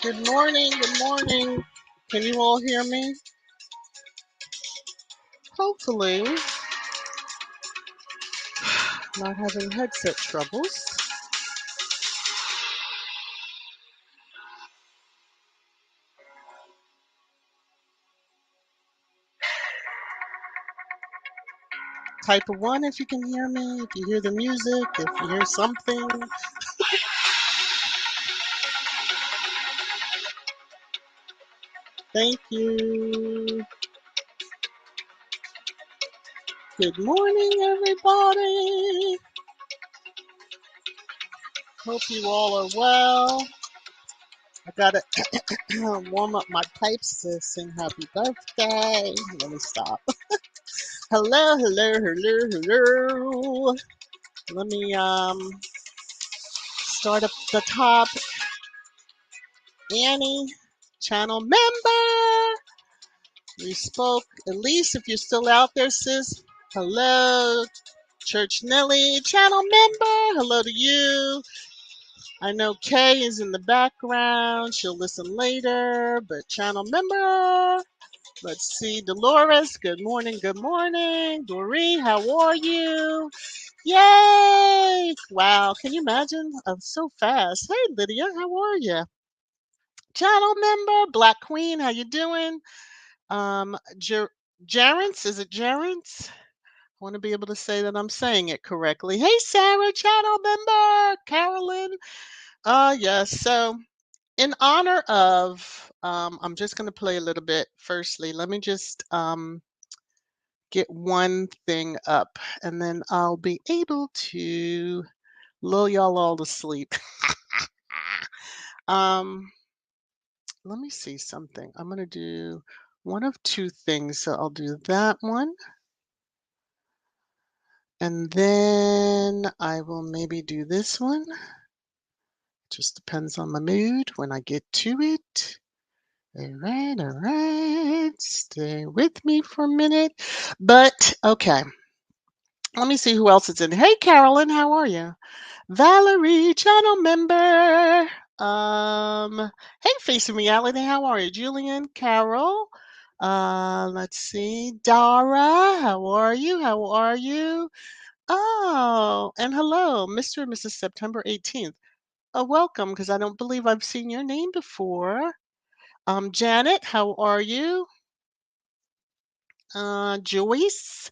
Good morning, good morning. Can you all hear me? Hopefully, not having headset troubles. Type a 1 if you can hear me, if you hear the music, if you hear something. Thank you. Good morning, everybody. Hope you all are well. I gotta warm up my pipes to sing happy birthday. Let me stop. Hello, hello, hello, hello. Let me start up the top. Annie, channel member. We spoke. Elise, if you're still out there, sis. Hello. Church Nelly, channel member. Hello to you. I know Kay is in the background. She'll listen later, but channel member. Let's see. Dolores, good morning. Good morning. Doreen, how are you? Yay! Wow, can you imagine? I'm so fast. Hey, Lydia, how are you? Channel member, Black Queen, how you doing? Jarence, is it Jarence? I want to be able to say that I'm saying it correctly. Hey, Sarah, channel member, Carolyn. Yes. So, in honor of, I'm just going to play a little bit. Firstly, let me just get one thing up, and then I'll be able to lull y'all all to sleep. Let me see something. I'm going to do one of two things. So I'll do that one. And then I will maybe do this one. Just depends on my mood when I get to it. All right. Stay with me for a minute. But okay. Let me see who else is in. Hey, Carolyn, how are you? Valerie, channel member. Hey, Facing Reality, how are you? Julian, Carol. Let's see. Dara, how are you? How are you? Oh, and hello, Mr. and Mrs. September 18th. Welcome, because I don't believe I've seen your name before. Janet, how are you? Joyce.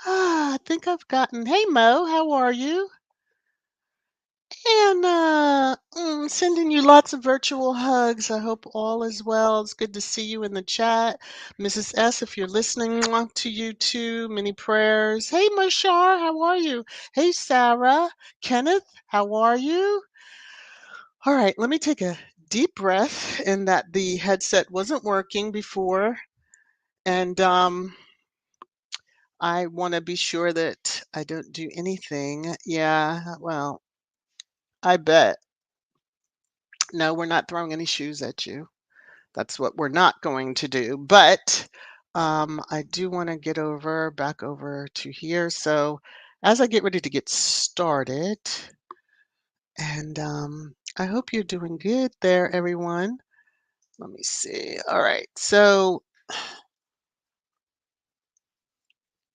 I think I've gotten. Hey, Mo, how are you? And sending you lots of virtual hugs. I hope all is well. It's good to see you in the chat. Mrs. S, if you're listening, mwah, to you too. Many prayers. Hey, Mashar, how are you? Hey, Sarah. Kenneth, how are you? All right, let me take a deep breath in that the headset wasn't working before. And I want to be sure that I don't do anything. Yeah, well, I bet. No, we're not throwing any shoes at you. That's what we're not going to do. But I do want to get back over to here. So as I get ready to get started, and I hope you're doing good there, everyone. Let me see. All right. So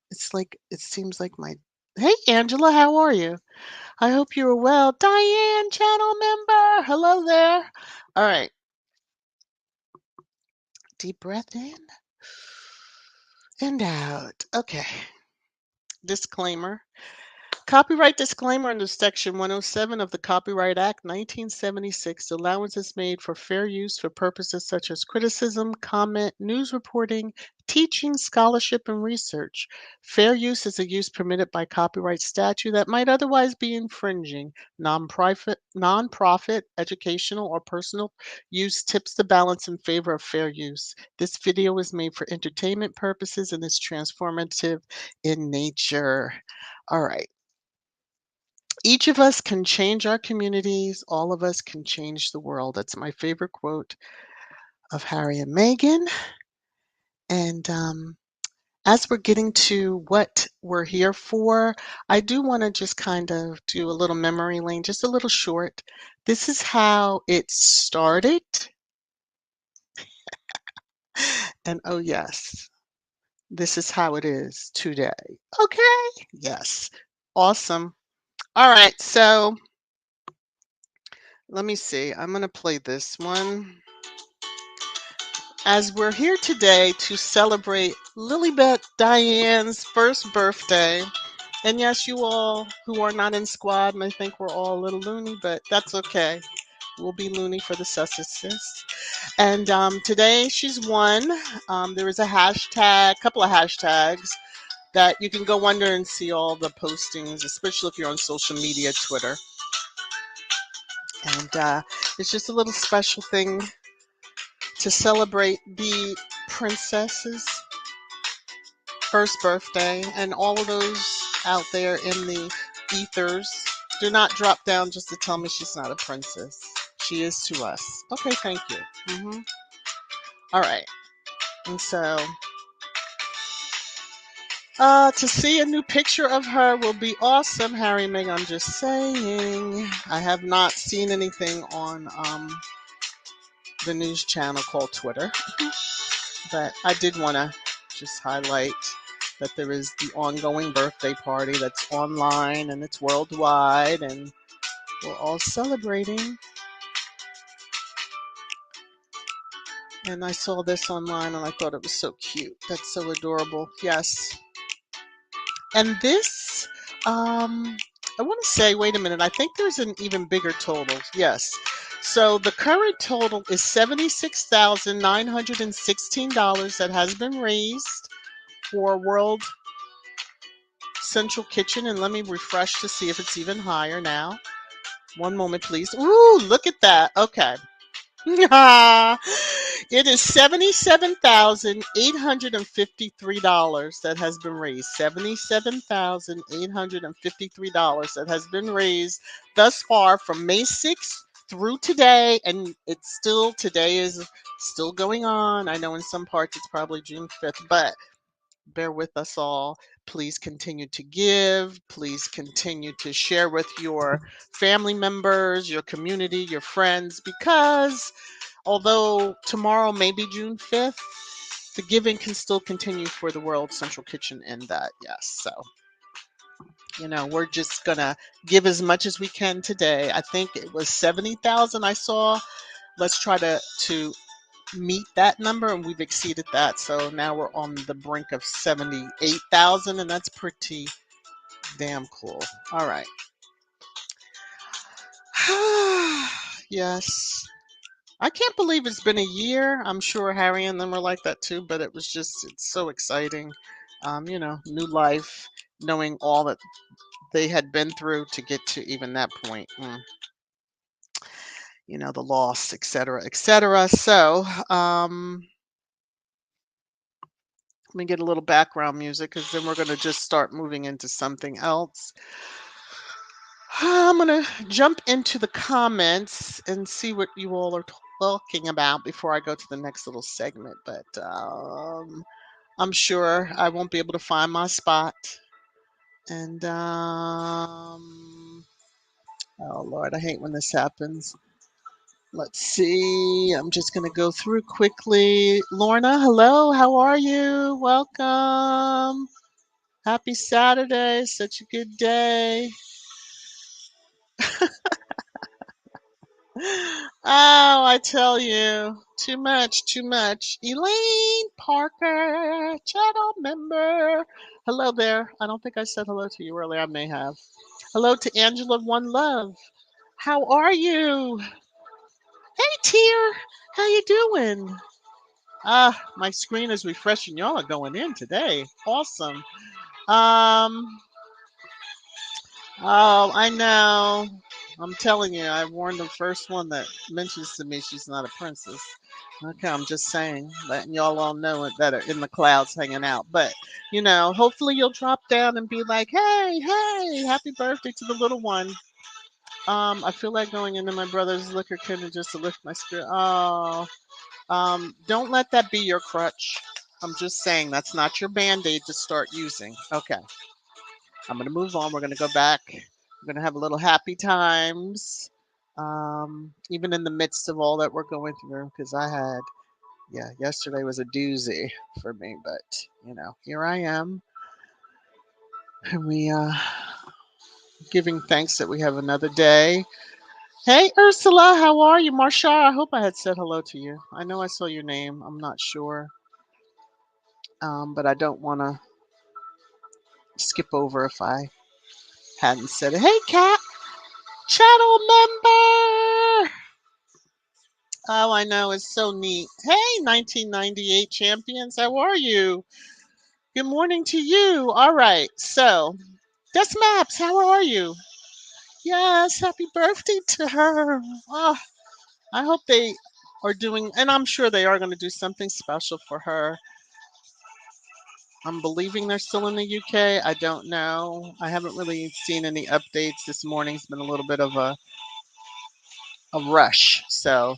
it seems like my. Hey, Angela, how are you? I hope you are well. Diane, channel member. Hello there. All right. Deep breath in and out. Okay. Disclaimer. Copyright disclaimer under Section 107 of the Copyright Act 1976. Allowance is made for fair use for purposes such as criticism, comment, news reporting, teaching, scholarship, and research. Fair use is a use permitted by copyright statute that might otherwise be infringing. Non-profit, educational, or personal use tips the balance in favor of fair use. This video is made for entertainment purposes and is transformative in nature. All right. Each of us can change our communities. All of us can change the world. That's my favorite quote of Harry and Meghan. And as we're getting to what we're here for, I do want to just kind of do a little memory lane, just a little short, This is how it started. And oh, yes, this is how it is today. Okay. Yes. Awesome. All right. So let me see. I'm going to play this one. As we're here today to celebrate Lilibet Diane's first birthday. And yes, you all who are not in squad may think we're all a little loony, but that's okay. We'll be loony for the Sussexes. And today she's one. There is a hashtag, couple of hashtags that you can go under and see all the postings, especially if you're on social media, Twitter. And it's just a little special thing to celebrate the princess's first birthday, and all of those out there in the ethers. Do not drop down just to tell me she's not a princess. She is to us. Okay, thank you. All right. And so to see a new picture of her will be awesome, Harry Meg. I'm just saying. I have not seen anything on the news channel called Twitter, but I did want to just highlight that there is the ongoing birthday party that's online and it's worldwide, and we're all celebrating. And I saw this online and I thought it was so cute. That's so adorable. Yes. And this, I want to say, wait a minute, I think there's an even bigger total. Yes. So the current total is $76,916 that has been raised for World Central Kitchen. And let me refresh to see if it's even higher now. One moment, please. Ooh, look at that. Okay. It is $77,853 that has been raised. $77,853 that has been raised thus far from May 6th through today. And it's still, today is still going on. I know in some parts it's probably June 5th, but bear with us all. Please continue to give. Please continue to share with your family members, your community, your friends, because although tomorrow may be June 5th, the giving can still continue for the World Central Kitchen and that, yes. So, we're just going to give as much as we can today. I think it was 70,000 I saw. Let's try to meet that number, and we've exceeded that. So now we're on the brink of 78,000, and that's pretty damn cool. All right. Yes. I can't believe it's been a year. I'm sure Harry and them were like that too, but it's so exciting. New life, knowing all that they had been through to get to even that point. The loss, et cetera, et cetera. So, let me get a little background music because then we're going to just start moving into something else. I'm going to jump into the comments and see what you all are talking about before I go to the next little segment. But I'm sure I won't be able to find my spot. And, oh Lord, I hate when this happens. Let's see. I'm just going to go through quickly. Lorna, hello. How are you? Welcome. Happy Saturday. Such a good day. Oh, I tell you. Too much, too much. Elaine Parker, channel member. Hello there. I don't think I said hello to you earlier. I may have. Hello to Angela One Love. How are you? Hey, Tier. How you doing? My screen is refreshing. Y'all are going in today. Awesome. Um, oh, I know. I'm telling you, I warned the first one that mentions to me she's not a princess. Okay, I'm just saying, letting y'all all know it that are in the clouds hanging out. But, hopefully you'll drop down and be like, hey, hey, happy birthday to the little one. I feel like going into my brother's liquor cabinet just to lift my spirit. Oh, don't let that be your crutch. I'm just saying that's not your band-aid to start using. Okay. I'm going to move on. We're going to go back. We're going to have a little happy times. even in the midst of all that we're going through, because yesterday was a doozy for me, but here I am, and we giving thanks that we have another day. Hey, Ursula, how are you? Marsha, I hope I had said hello to you. I know I saw your name. I'm not sure, but I don't want to skip over if I hadn't said it. Hey, Kat, channel member. Oh, I know. It's so neat. Hey, 1998 champions, how are you? Good morning to you. All right. So, Des Maps, how are you? Yes, happy birthday to her. Oh, I hope they are doing, and I'm sure they are going to do something special for her. I'm believing they're still in the UK. I don't know. I haven't really seen any updates. This morning's been a little bit of a rush. So,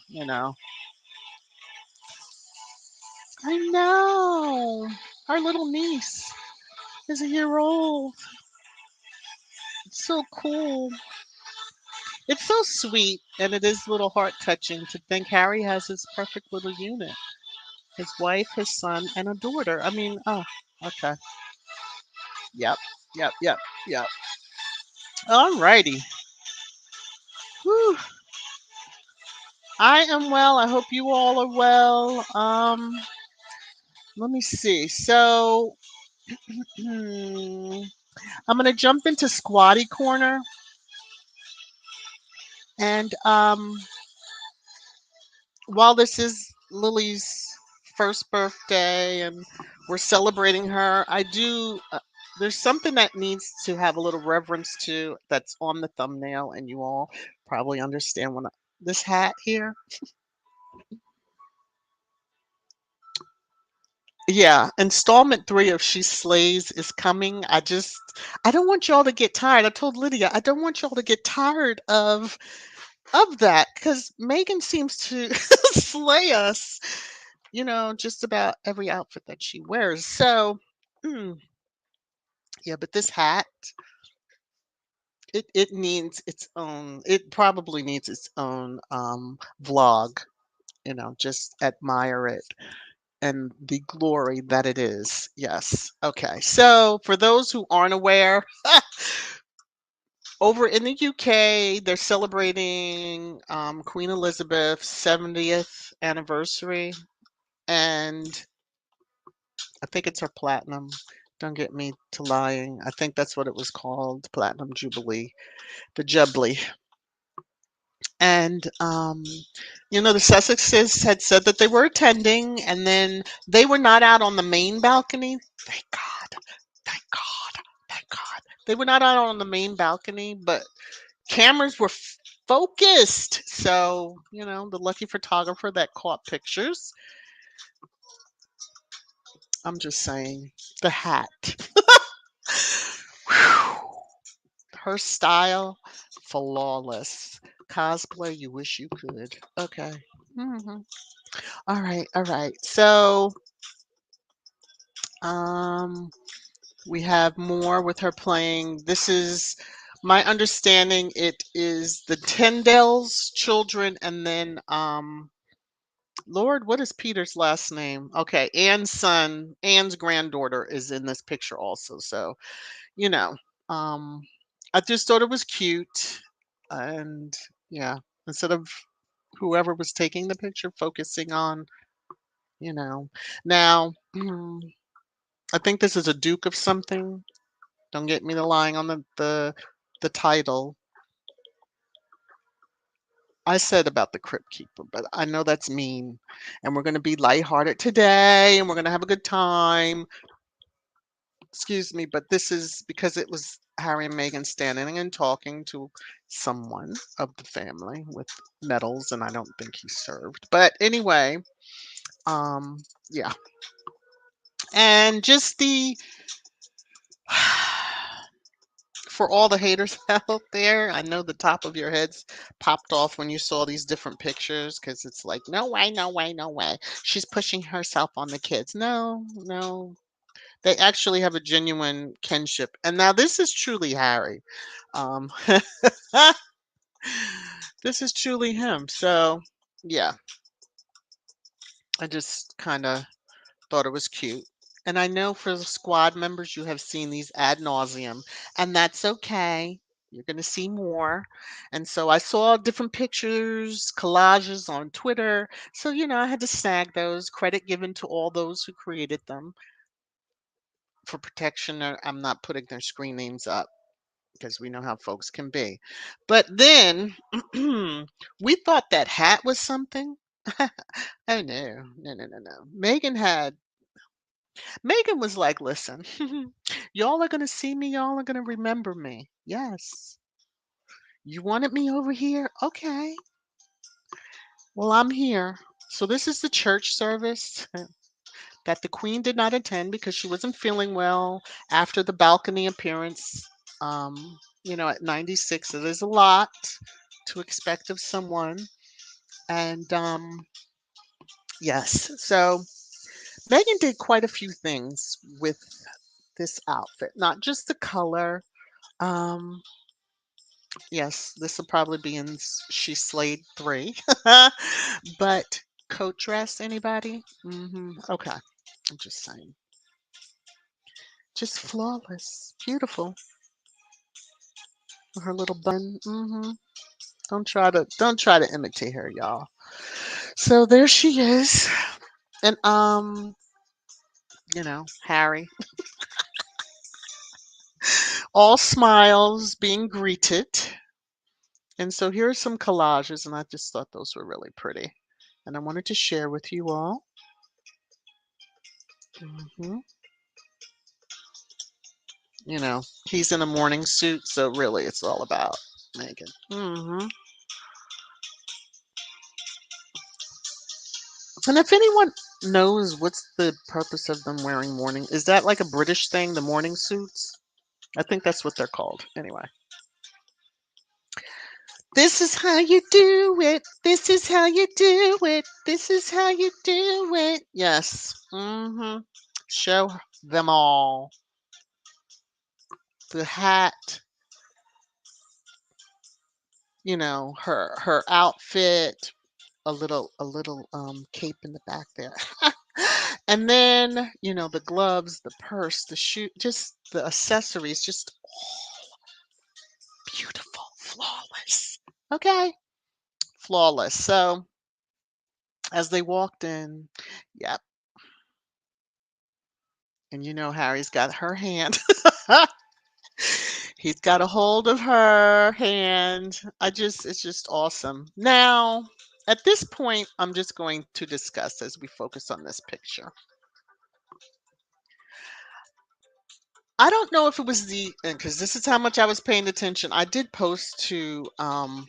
I know. Our little niece is a year old. It's so cool. It's so sweet, and it is a little heart touching to think Harry has his perfect little unit. His wife, his son, and a daughter. I mean, oh, okay. Yep, yep, yep. All righty. Whew. I am well. I hope you all are well. Let me see. So, I'm gonna jump into Squaddie Corner, and while this is Lily's first birthday and we're celebrating her, I do. There's something that needs to have a little reverence to that's on the thumbnail, and you all probably understand this hat here. Yeah, installment 3 of She Slays is coming. I don't want y'all to get tired. I told Lydia, I don't want y'all to get tired of that because Megan seems to slay us, just about every outfit that she wears. So, mm, yeah, but this hat, it needs its own. It probably needs its own vlog. Just admire it and the glory that it is. Yes. Okay. So, for those who aren't aware, over in the UK, they're celebrating Queen Elizabeth's 70th anniversary, and I think it's her platinum. Don't get me to lying. I think that's what it was called, Platinum Jubilee, the Jubilee. And the Sussexes had said that they were attending, and then they were not out on the main balcony. Thank God. Thank God. Thank God. They were not out on the main balcony, but cameras were focused. So, the lucky photographer that caught pictures. I'm just saying, the hat. Her style, flawless. Cosplay, you wish you could. Okay. hmm All right, all right. So, um, we have more with her playing. This is my understanding. It is the Tyndale's children, and then Lord, what is Peter's last name? Okay, Anne's granddaughter is in this picture also. So, you know, um, I just thought it was cute, and yeah, instead of whoever was taking the picture focusing on, you know, now. I think this is a Duke of something. Don't get me to lying on the title. I said about the Crypt Keeper, but I know that's mean. And we're going to be lighthearted today, and we're going to have a good time. Excuse me, but this is because it was Harry and Meghan standing and talking to someone of the family with medals, and I don't think he served. But anyway, yeah. And just for all the haters out there, I know the top of your heads popped off when you saw these different pictures because it's like, no way, no way, no way. She's pushing herself on the kids. No, no. They actually have a genuine kinship. And now this is truly Harry. Um, This is truly him. So, yeah, I just kind of thought it was cute. And I know for the squad members, you have seen these ad nauseum, and that's okay. You're going to see more. And so I saw different pictures, collages on Twitter. So, I had to snag those. Credit given to all those who created them for protection. I'm not putting their screen names up because we know how folks can be. But then we thought that hat was something. Oh no, no, no, no, no. Megan was like, listen, y'all are gonna see me, y'all are gonna remember me. Yes. You wanted me over here? Okay. Well, I'm here. So this is the church service that the Queen did not attend because she wasn't feeling well after the balcony appearance. At 96, it is a lot to expect of someone. And yes, so Megan did quite a few things with this outfit, not just the color. Um, yes, this will probably be in She Slayed 3. But coat dress, anybody? Okay, I'm just saying. Just flawless, beautiful. Her little bun. Don't try to imitate her, y'all. So there she is. And Harry, all smiles being greeted. And so here are some collages, and I just thought those were really pretty. And I wanted to share with you all. hmm he's in a morning suit, so really it's all about Megan. And if anyone knows what's the purpose of them wearing morning, is that like a British thing, the morning suits? I think that's what they're called. Anyway, this is how you do it. This is how you do it. This is how you do it. Yes. Show them all. The hat, her outfit, a little cape in the back there. And then, the gloves, the purse, the shoe, just the accessories, just all beautiful, flawless. Okay, flawless. So as they walked in, yep, and Harry's got her hand. He's got a hold of her hand. It's just awesome. Now, at this point, I'm just going to discuss as we focus on this picture. I don't know if it was because this is how much I was paying attention. I did post to the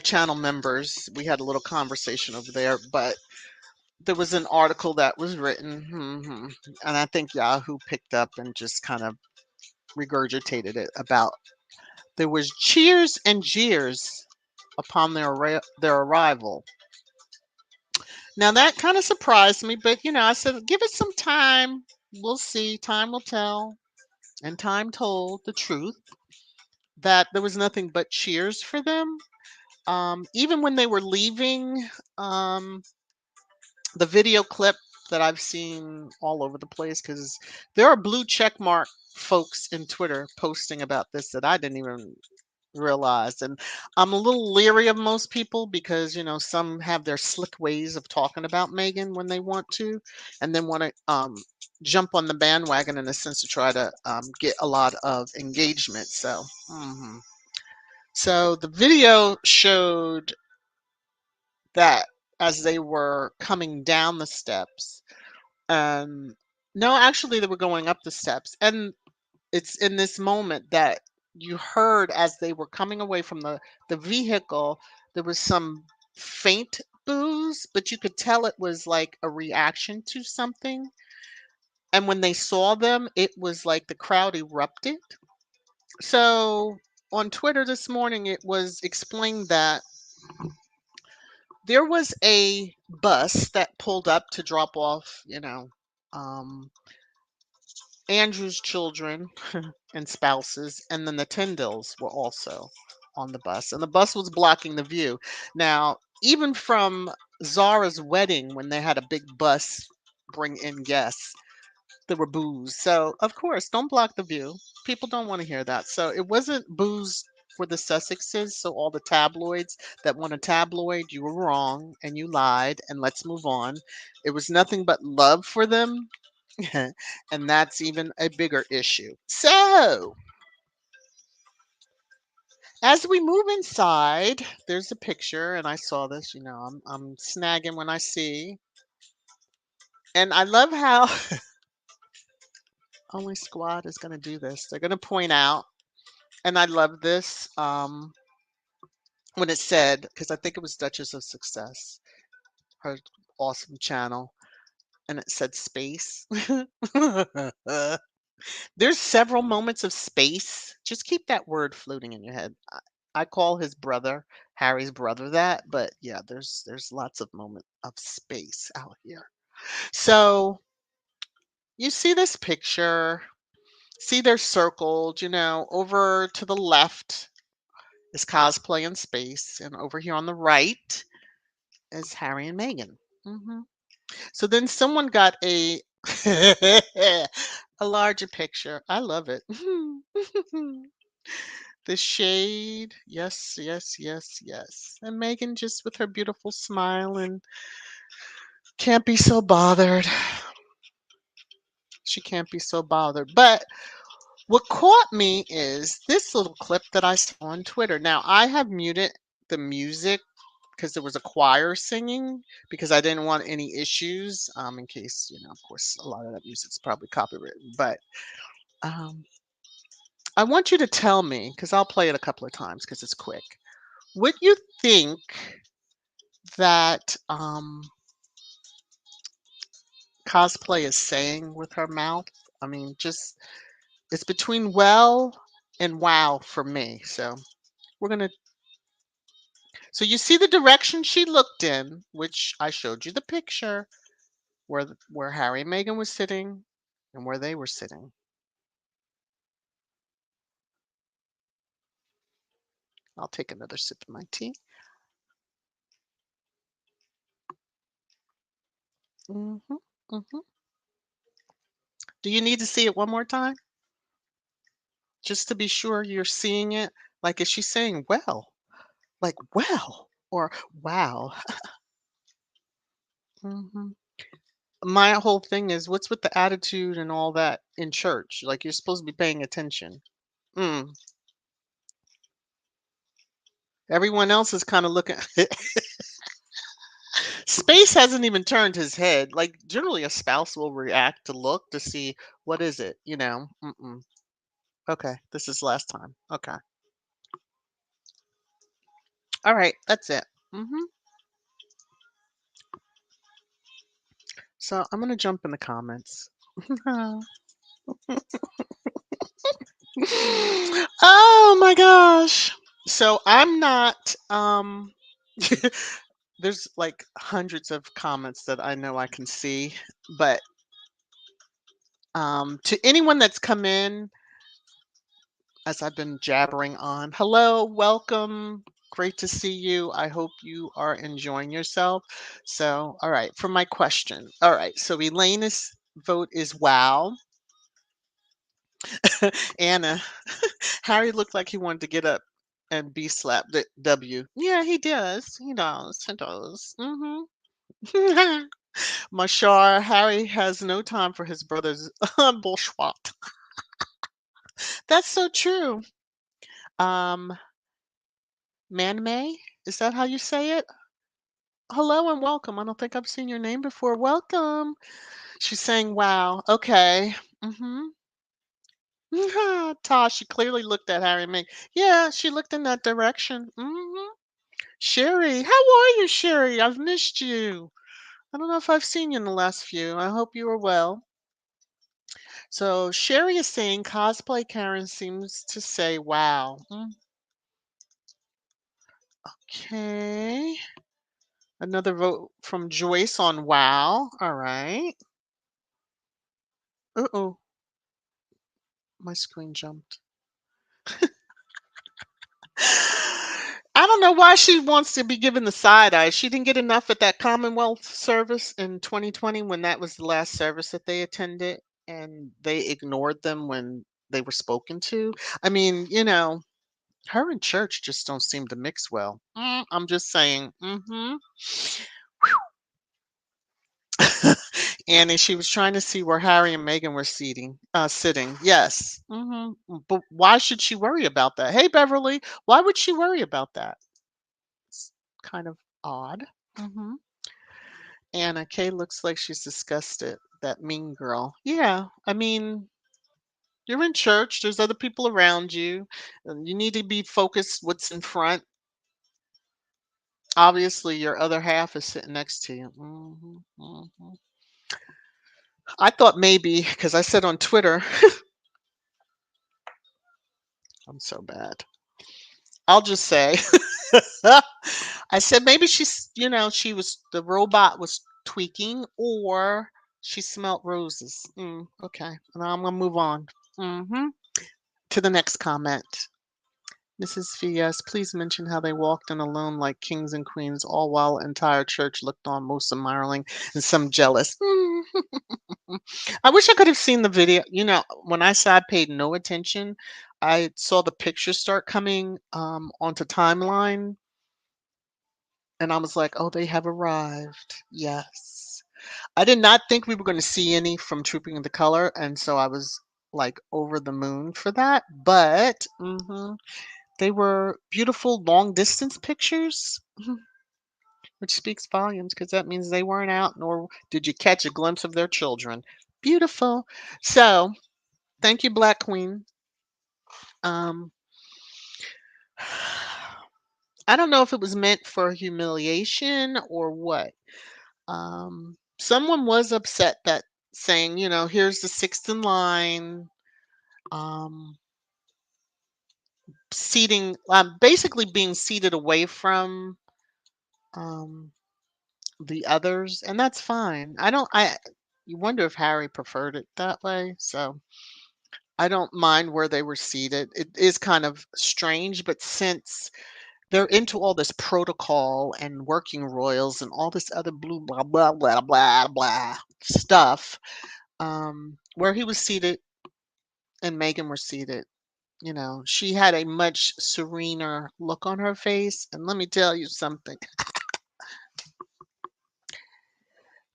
channel members. We had a little conversation over there, but there was an article that was written, and I think Yahoo picked up and just kind of regurgitated it about there was cheers and jeers upon their arrival. Now that kind of surprised me, but I said, give it some time. We'll see. Time will tell. And time told the truth that there was nothing but cheers for them. Even when they were leaving, the video clip that I've seen all over the place, because there are blue check mark folks in Twitter posting about this that I didn't even realize. And I'm a little leery of most people because, some have their slick ways of talking about Megan when they want to, and then want to jump on the bandwagon in a sense to try to get a lot of engagement. So the video showed that as they were coming down the steps, no, actually, they were going up the steps. And it's in this moment that you heard as they were coming away from the vehicle, there was some faint boos, but you could tell it was like a reaction to something. And when they saw them, it was like the crowd erupted. So on Twitter this morning, it was explained that there was a bus that pulled up to drop off, um, Andrew's children and spouses, and then the Tyndalls were also on the bus, and the bus was blocking the view. Now, even from Zara's wedding, when they had a big bus bring in guests, there were boos. So, of course, don't block the view. People don't want to hear that. So, it wasn't boos for the Sussexes. So, all the tabloids that want a tabloid, you were wrong and you lied, and let's move on. It was nothing but love for them. And that's even a bigger issue. So, as we move inside, there's a picture, and I saw this. I'm snagging when I see, and I love how only Squad is going to do this. They're going to point out, and I love this when it said, because I think it was Duchess of Success, her awesome channel, and it said space. There's several moments of space. Just keep that word floating in your head. I call his brother, Harry's brother, that, but yeah, there's lots of moment of space out here. So you see this picture, see they're circled, over to the left is cosplay in space, and over here on the right is Harry and Meghan. So then someone got a a larger picture. I love it. The shade. Yes, yes, yes, yes. And Megan just with her beautiful smile and can't be so bothered. She can't be so bothered. But what caught me is this little clip that I saw on Twitter. Now, I have muted the music because there was a choir singing because I didn't want any issues in case, of course, a lot of that music's probably copywritten. But um, I want you to tell me, because I'll play it a couple of times because it's quick. What you think that cosplay is saying with her mouth? I mean, just it's between well and wow for me. So we're gonna. So you see the direction she looked in, which I showed you the picture where Harry and Meghan was sitting and where they were sitting. I'll take another sip of my tea. hmm hmm Do you need to see it one more time? Just to be sure you're seeing it? Like, is she saying, well? Like, well? Or wow? hmm My whole thing is, what's with the attitude and all that in church? Like, you're supposed to be paying attention. Mm. Everyone else is kind of looking. Space hasn't even turned his head. Like, generally, a spouse will react to look to see what is it. Mm-mm. Okay, this is last time. Okay. All right, that's it. So I'm gonna jump in the comments. Oh my gosh. So I'm not there's like hundreds of comments that I know I can see, but to anyone that's come in as I've been jabbering on, hello, welcome. Great to see you. I hope you are enjoying yourself. So, all right, for my question. All right, so Elena's vote is wow. Anna, Harry looked like he wanted to get up and be slapped. W. Yeah, he does. He does. He does. Mashar, Harry has no time for his brother's bullshwat. That's so true. Um, Manmay, is that how you say it? Hello and welcome. I don't think I've seen your name before. Welcome. She's saying, wow. Okay. Mm-hmm. Tosh, she clearly looked at Harry and Meg. Yeah, she looked in that direction. Sherry, how are you, Sherry? I've missed you. I don't know if I've seen you in the last few. I hope you are well. So Sherry is saying cosplay Karen seems to say wow. Okay. Another vote from Joyce on wow. All right. Uh-oh. My screen jumped. don't know why she wants to be given the side eye. She didn't get enough at that Commonwealth service in 2020 when that was the last service that they attended, and they ignored them when they were spoken to. I mean, her and church just don't seem to mix well. I'm just saying. Annie, she was trying to see where Harry and Meghan were sitting. Yes. But why should she worry about that? Hey, Beverly, why would she worry about that? It's kind of odd. Anna Kay looks like she's disgusted. That mean girl. Yeah, I mean, you're in church. There's other people around you. And you need to be focused what's in front. Obviously, your other half is sitting next to you. I thought maybe because I said on Twitter, I'm so bad. I'll just say, I said maybe the robot was tweaking or she smelt roses. Okay, now I'm gonna move on. To the next comment. Mrs. V.S., please mention how they walked in alone like kings and queens, all while entire church looked on, most admiring and some jealous. I wish I could have seen the video. When I said I paid no attention, I saw the pictures start coming onto timeline, and I was like, oh, they have arrived. Yes. I did not think we were going to see any from Trooping the Color, and so I was like over the moon for that. But they were beautiful long distance pictures, which speaks volumes because that means they weren't out, nor did you catch a glimpse of their children. Beautiful. So, thank you, Black Queen. Um, I don't know if it was meant for humiliation or what. Someone was upset that saying, here's the sixth in line, um, seating, basically being seated away from um, the others, and that's fine. You wonder if Harry preferred it that way. So I don't mind where they were seated. It is kind of strange, but since they're into all this protocol and working royals and all this other blue blah blah blah blah blah stuff, where he was seated and Megan were seated, she had a much serener look on her face. And let me tell you something.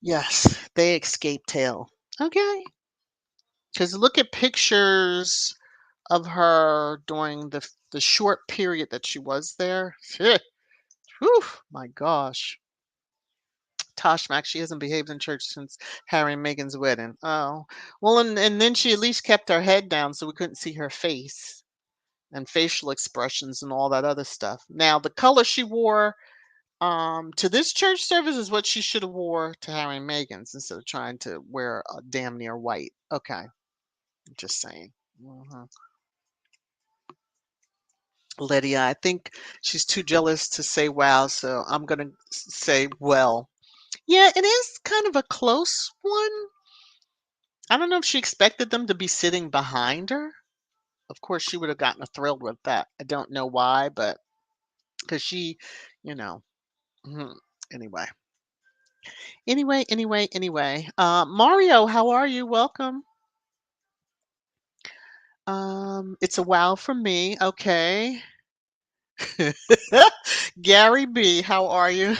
Yes, they escaped hell. Okay. Because look at pictures of her during the short period that she was there. Whew, my gosh. Tosh Mac, she hasn't behaved in church since Harry and Meghan's wedding. Oh. Well, and then she at least kept her head down so we couldn't see her face and facial expressions and all that other stuff. Now, the color she wore to this church service is what she should have wore to Harry and Meghan's instead of trying to wear a damn near white. Okay. Just saying. Lydia, I think she's too jealous to say wow, so I'm going to say well. Yeah, it is kind of a close one. I don't know if she expected them to be sitting behind her. Of course, she would have gotten a thrill with that. I don't know why, but because she, you know, mhm. Anyway. Anyway. Mario, how are you? Welcome. It's a wow from me. Okay. Gary B, how are you?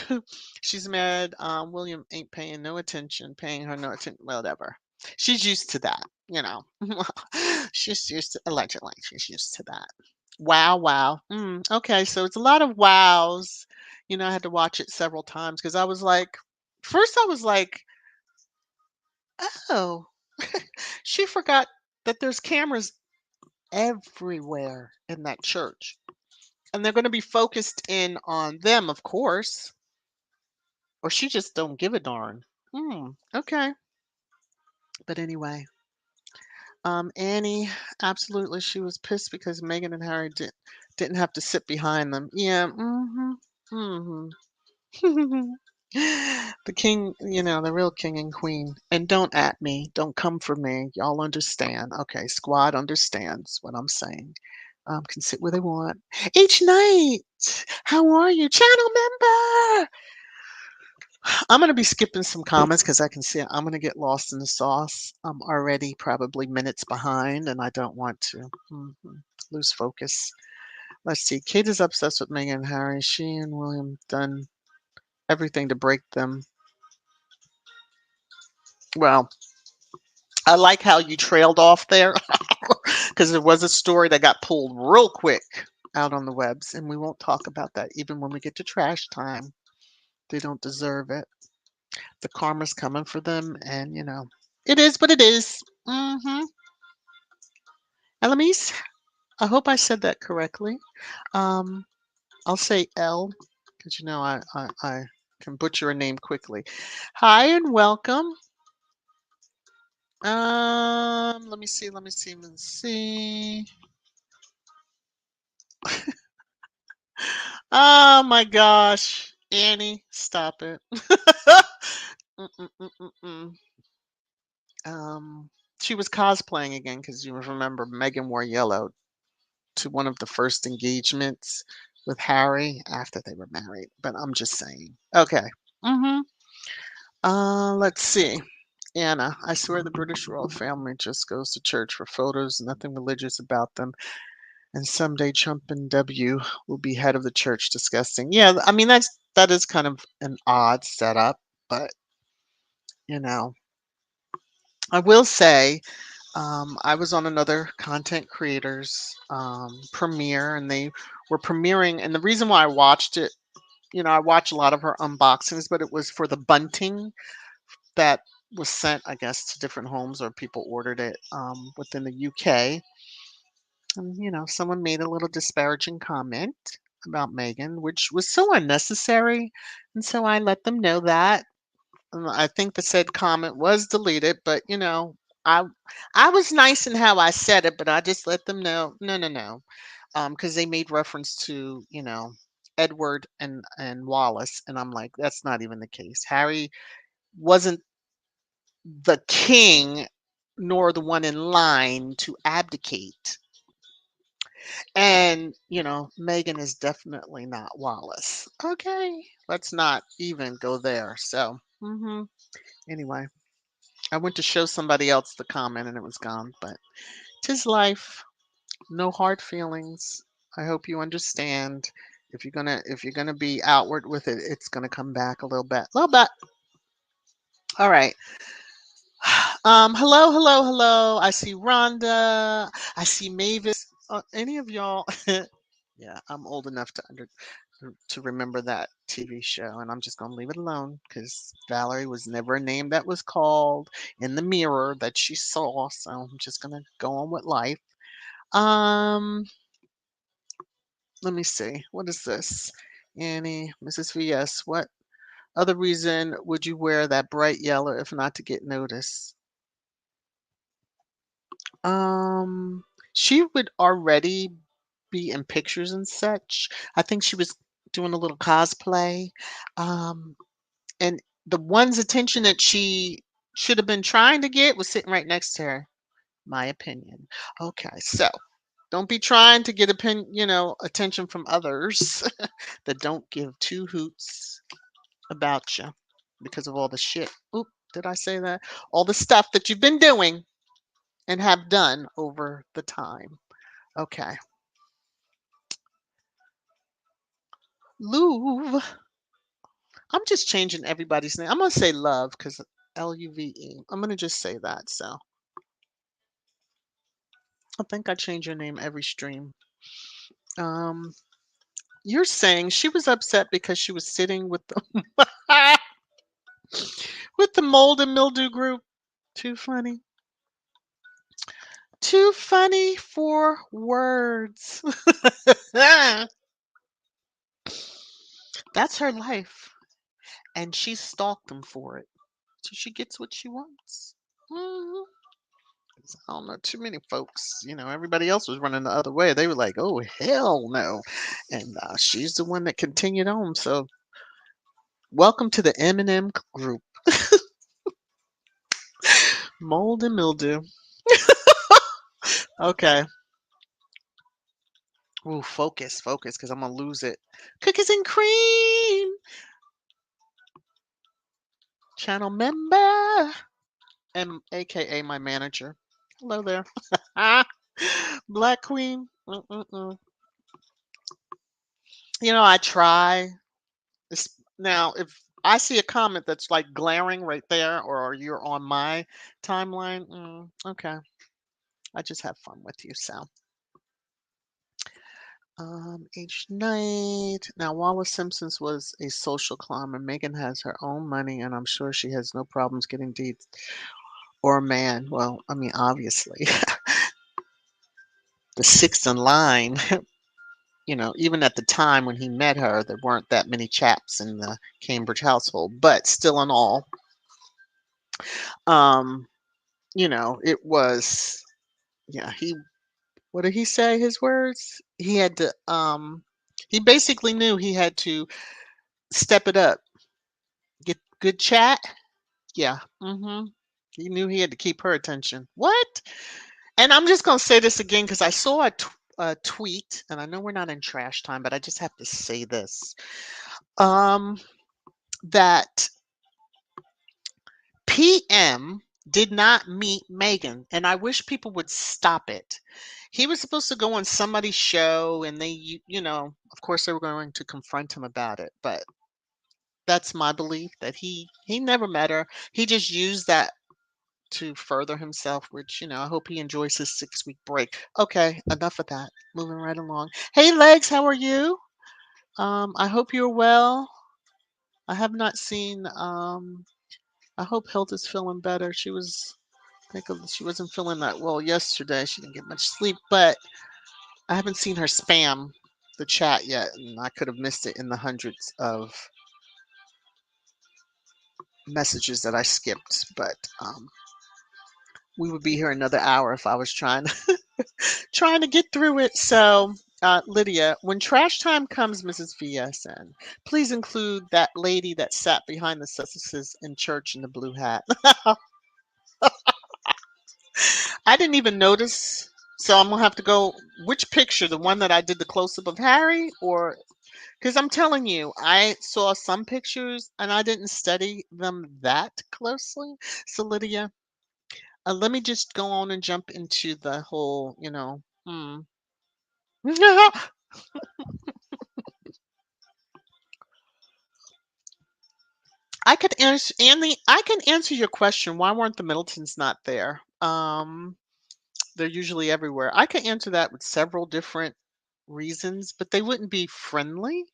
She's mad. William ain't paying her no attention, whatever. She's used to that, you know. She's used to, allegedly, she's used to that. Wow. Okay, so it's a lot of wows. I had to watch it several times because first I was like, oh, she forgot that there's cameras everywhere in that church. And they're going to be focused in on them, of course, or she just don't give a darn. Okay. But anyway, Annie, absolutely, she was pissed because Meghan and Harry didn't have to sit behind them. Yeah. The king, the real king and queen. And don't at me. Don't come for me. Y'all understand. Okay, squad understands what I'm saying. can sit where they want. Each night, how are you? Channel member! I'm going to be skipping some comments because I can see I'm going to get lost in the sauce. I'm already probably minutes behind, and I don't want to lose focus. Let's see. Kate is obsessed with Meghan and Harry. She and William done everything to break them. Well, I like how you trailed off there because there was a story that got pulled real quick out on the webs, and we won't talk about that even when we get to trash time. They don't deserve it. The karma's coming for them, and it is what it is. Elamise, I hope I said that correctly. Um, I'll say L because I can butcher a name quickly. Hi and welcome. Let me see. Oh my gosh, Annie, stop it. Mm-mm-mm-mm-mm. She was cosplaying again because you remember Megan wore yellow to one of the first engagements with Harry after they were married. But I'm just saying. Okay. Mm-hmm. Let's see. Anna, I swear the British royal family just goes to church for photos, nothing religious about them. And someday Trump and W will be head of the church. Disgusting. Yeah, I mean that is kind of an odd setup, but you know, I will say I was on another content creators premiere, and they were premiering. And the reason why I watched it, I watch a lot of her unboxings, but it was for the bunting that was sent, I guess, to different homes or people ordered it within the UK. And someone made a little disparaging comment about Megan, which was so unnecessary, and so I let them know that. I think the said comment was deleted, but I I was nice in how I said it, but I just let them know, no, no, no, because they made reference to Edward and Wallace, and I'm like, that's not even the case. Harry wasn't the king, nor the one in line to abdicate, and Megan is definitely not Wallace. Okay, let's not even go there. So, anyway. I went to show somebody else the comment and it was gone, but 'tis life. No hard feelings. I hope you understand. If you're gonna be outward with it, it's gonna come back a little bit. Little bit. All right. Hello, hello, hello. I see Rhonda. I see Mavis. Any of y'all? Yeah, I'm old enough to remember that TV show, and I'm just gonna leave it alone because Valerie was never a name that was called in the mirror that she saw. So I'm just gonna go on with life. Um, Let me see. What is this? Annie, Mrs. VS. What other reason would you wear that bright yellow if not to get noticed? Um, she would already be in pictures and such. I think she was doing a little cosplay. Um, and the one's attention that she should have been trying to get was sitting right next to her, my opinion. Okay, so don't be trying to get attention from others that don't give two hoots about you because of all the shit. Oop, did I say that? All the stuff that you've been doing and have done over the time. Okay. Louvre. I'm just changing everybody's name. I'm gonna say love because Luve. I'm gonna just say that. So I think I change your name every stream. Um, you're saying she was upset because she was sitting with the with the mold and mildew group. Too funny. Too funny for words. That's her life, and she stalked them for it. So she gets what she wants. Mhm. I don't know too many folks. Everybody else was running the other way. They were like, "Oh hell no," and she's the one that continued on. So welcome to the M&M group. Mold and mildew. Okay. Ooh, focus, focus, because I'm gonna lose it. Cookies and cream, channel member, and AKA my manager. Hello there. Black Queen. Mm-mm-mm. I try. Now, if I see a comment that's like glaring right there, or you're on my timeline, okay, I just have fun with you. So, each night. Now, Wallace Simpson's was a social climber. Megan has her own money, and I'm sure she has no problems getting dates or a man. Well, I mean, obviously, the sixth in line. Even at the time when he met her, there weren't that many chaps in the Cambridge household. But still, in all, um, it was. Yeah, he. What did he say? His words. He had to. He basically knew he had to step it up. Get good chat. Yeah. He knew he had to keep her attention. What? And I'm just gonna say this again because I saw a tweet, and I know we're not in trash time, but I just have to say this. Um, that PM did not meet Megan, and I wish people would stop it. He was supposed to go on somebody's show, and of course, they were going to confront him about it. But that's my belief that he never met her. He just used that to further himself, which I hope he enjoys his 6-week break. Okay, enough of that. Moving right along. Hey, Legs, how are you? I hope you're well. I have not seen. I hope Hilda's feeling better. She wasn't feeling that well yesterday. She didn't get much sleep, but I haven't seen her spam the chat yet, and I could have missed it in the hundreds of messages that I skipped. But we would be here another hour if I was trying to get through it. So, Lydia, when trash time comes, Mrs. VSN, please include that lady that sat behind the Sussexes in church in the blue hat. I didn't even notice. So I'm gonna have to go. Which picture? The one that I did the close up of Harry, or because I'm telling you, I saw some pictures and I didn't study them that closely. So Lydia, let me just go on and jump into the whole. I can answer your question. Why weren't the Middletons not there? They're usually everywhere. I can answer that with several different reasons, but they wouldn't be friendly.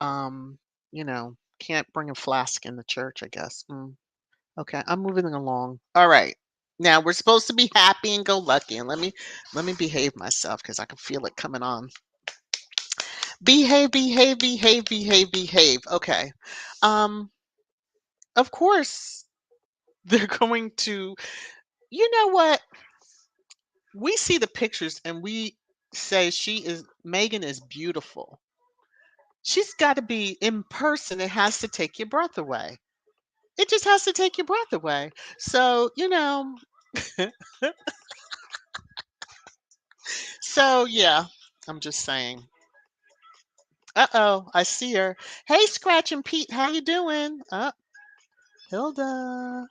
um, can't bring a flask in the church, I guess. Okay, I'm moving along. All right. Now we're supposed to be happy and go lucky, and let me behave myself because I can feel it coming on. Behave, behave, behave, behave, behave. Okay. Um, of course they're going to. You know what? We see the pictures and we say Megan is beautiful. She's got to be in person. It has to take your breath away. It just has to take your breath away. So, so yeah, I'm just saying. Uh-oh, I see her. Hey, Scratch and Pete, how you doing? Hilda.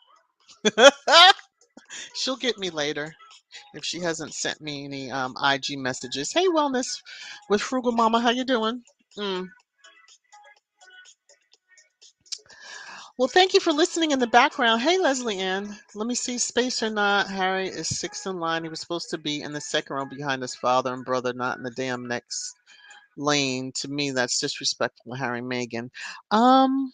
She'll get me later if she hasn't sent me any IG messages. Hey, Wellness with Frugal Mama, how you doing? Mm. Well, thank you for listening in the background. Hey, Leslie Ann. Let me see, space or not. Harry is sixth in line. He was supposed to be in the second row behind his father and brother, not in the damn next lane. To me, that's disrespectful to Harry and Meghan. Um,